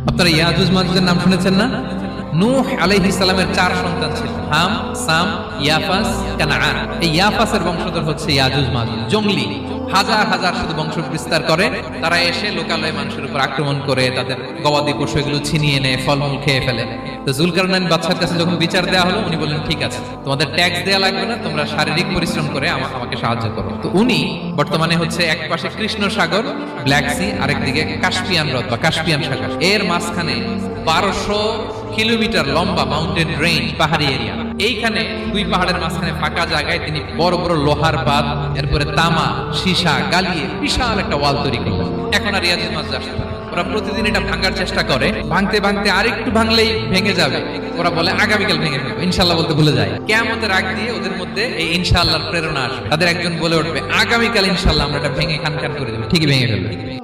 আপনারা ইয়াজুজ মাজুজের নাম শুনেছেন না? নূহ আলাইহিস সালামের 4 সন্তান ছিল, হাম, সাম, ইয়াফাস, কানাআন। এই ইয়াফাসের বংশধর হচ্ছে ইয়াজুজ মাজুজ, জঙ্গলি, হাজার হাজার শুধু বংশ বিস্তার করে। তারা এসে লোকালয়ে মানুষের উপর আক্রমণ করে, তাদের গবাদি পশু এগুলো ছিনিয়ে নেয়, ফলমূল খেয়ে ফেলে। তো যুলকারনাইন বাদশার কাছে যখন বিচার দেওয়া হলো, উনি বললেন ঠিক আছে, তোমাদের ট্যাক্স দেওয়া লাগবে না, তোমরা শারীরিক পরিশ্রম করে আমাকে সাহায্য করো। তো উনি বর্তমানে হচ্ছে এক পাশে কৃষ্ণ সাগর, ব্ল্যাক সি, আরেকদিকে কাস্পিয়ান হ্রদ বা কাস্পিয়ান সাগর, এর মাঝখানে 1200 কিলোমিটার লম্বা মাউন্টেন রেঞ্জ, পাহাড়ি এরিয়া। এইখানে দুই পাহাড়ের মাঝখানে ফাঁকা জায়গায় তিনি বড় বড় লোহার বাঁধ, এরপরে তামা, সীসা গালিয়ে বিশাল একটা ওয়াল তৈরি করলেন। এখন আর ইয়াজুজ মাজুজ আসতে পারে না। ওরা প্রতিদিন এটা ভাঙার চেষ্টা করে, ভাঙতে ভাঙতে আরেকটু ভাঙলেই ভেঙে যাবে। ওরা বলে আগামীকাল ভেঙে ফেলবো, ইনশাআল্লাহ বলতে ভুলে যায়। কিয়ামতের আগ দিয়ে ওদের মধ্যে এই ইনশাআল্লাহর প্রেরণা আসবে। তাদের একজন বলে উঠবে, আগামীকাল ইনশাআল্লাহ আমরা এটা ভেঙে খান খান করে দেবো, ঠিকই ভেঙে ফেলবে।